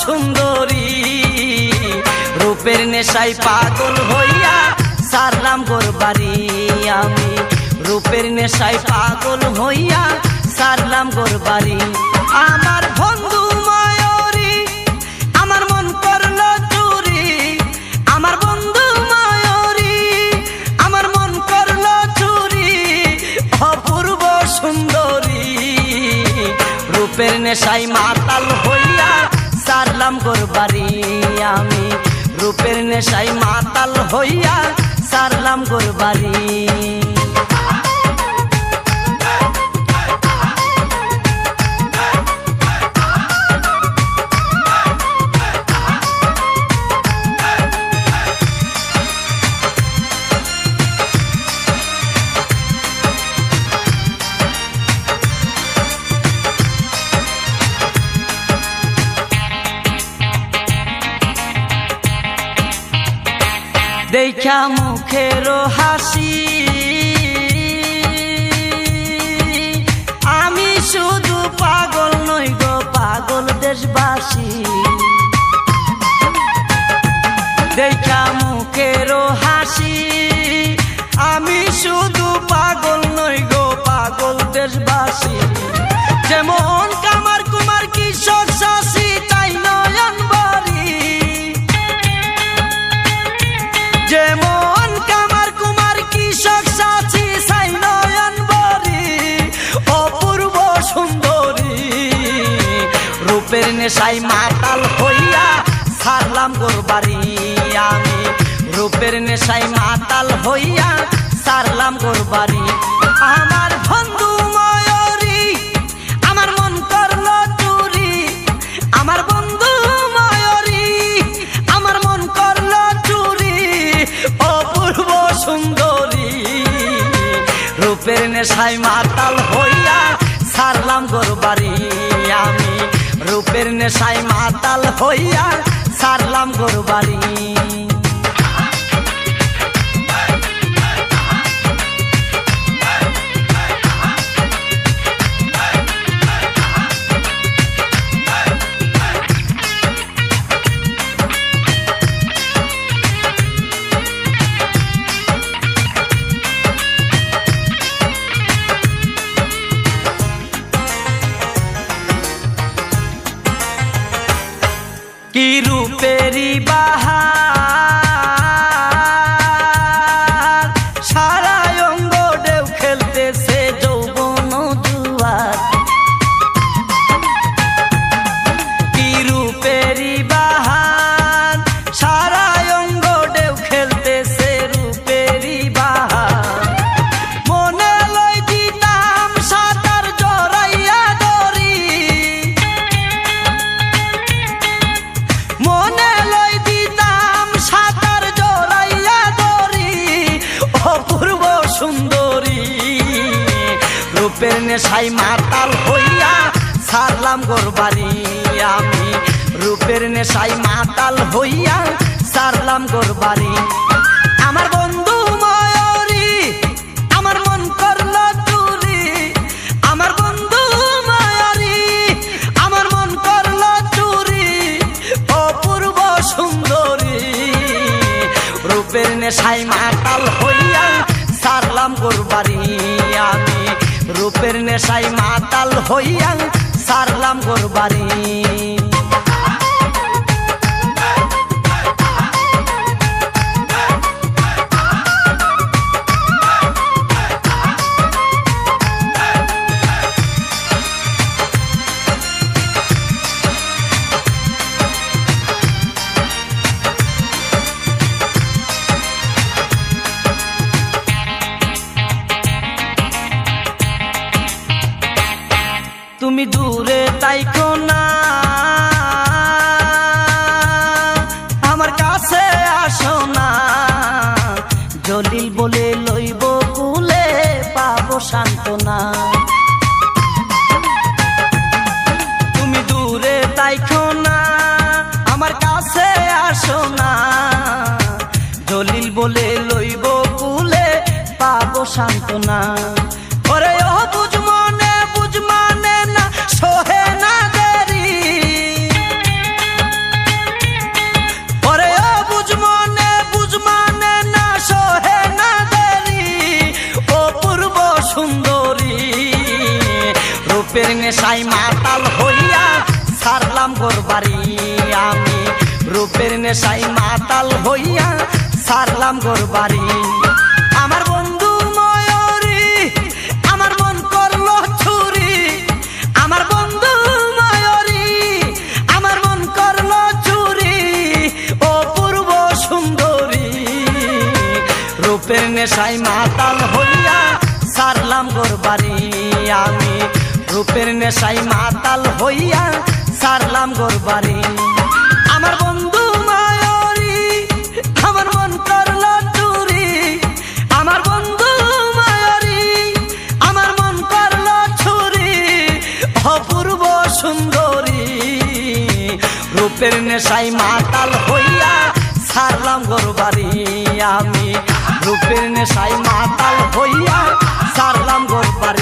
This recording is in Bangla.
সুন্দরী রূপের নেশায় পাগল হইয়া সারলাম গোর বাড়ি আমি রূপের নেশায় পাগল হইয়া সারলাম গোর বাড়ি আমার বন্ধু ময়ূরী আমার মন করলো চুরি আমার বন্ধু ময়ূরী আমার মন করলো চুরি অপূর্ব সুন্দরী রূপের নেশায় মাতাল হইয়া সারলাম গোর বাড়ি আমি রূপের নেশায় মাতাল হইয়া সারলাম গোর বাড়ি দেখা মুখের হাসি আমি শুধু পাগল নই গো পাগল দেশবাসী দেখা মুখের হাসি আমি শুধু পাগল নই গো পাগল দেশবাসী যেমন কামার কুমার কৃষক শাসী তাই নয়ন বাড়ি যেমন কামার কুমার কৃষক সাথী সাই নয়ন বরি অপূর্ব সুন্দরী রূপের নেশায় মাতাল হইয়া সারলাম গোর বাড়ি আমি রূপের নেশায় মাতাল হইয়া সারলাম গোর বাড়ি আমার বন্ধু ময়ূরী আমার মন করলো চুরি আমার বন্ধু ময়ূরী আমার মন করলো চুরি অপূর্ব সুন্দরী রূপের নেশায় মাতাল হইয়া সারলাম গোর বাড়ি আমি রূপের নেশায় মাতাল হইয়া সারলাম গোর বাড়ি কি রূপেরি বাহার সারা অঙ্গ ঢেউ খেলতেছে যৌবন জুয়ার কি রূপেরি বাহার সারা অঙ্গ ঢেউ খেলতেছে রূপেরি বাহার মনে লই দিতাম সাঁতার জড়াইয়া দড়ি মনে লই দিতাম সাঁতার জড়াইয়া দড়ি অপূর্ব সুন্দরী রূপের নেশায় মাতাল হইয়া সারলাম গোর বাড়ি আমি রূপের নেশায় মাতাল হইয়া সারলাম গোর বাড়ি আমার বন্ধু ময়ূরী আমার মন করলো চুরি আমার বন্ধু ময়ূরী আমার মন করলো চুরি অপূর্ব সুন্দরী রূপের নেশায় মাতাল হইয়া সারলাম গোর বাড়ি আমি রূপের নেশায় মাতাল হইয়া সারলাম গোর বাড়ি তুমি দূরে তাইকো না আমার কাছে আসো না জলিল বলে লইব কুলে পাবো সান্ত্বনা তুমি দূরে তাইকো না আমার কাছে আসো না জলিল বলে লইব কুলে পাবো সান্ত্বনা ওরে ও বুঝ মানে না সোহে না দেরি নেশায় মাতাল হইয়া সারলাম গোর বাড়ি আমি রূপের নেশায় মাতাল হইয়া সারলাম গোর বাড়ি আমার বন্ধু ময়ূরী আমার মন করলো চুরি আমার বন্ধু ময়ূরী আমার মন করলো চুরি অপূর্ব সুন্দরী রূপের নেশায় মাতাল হইয়া সারলাম গোর বাড়ি আমি রূপের নেশায় মাতাল হইয়া সারলাম গোর বাড়ি আমার বন্ধু ময়ূরী আমার মন করলো চুরি আমার বন্ধু ময়ূরী আমার মন করলো চুরি অপূর্ব সুন্দরী রূপের নেশায় মাতাল হইয়া সারলাম গোর বাড়ি আমি রূপের নেশায় মাতাল হইয়া সারলাম গোর বাড়ি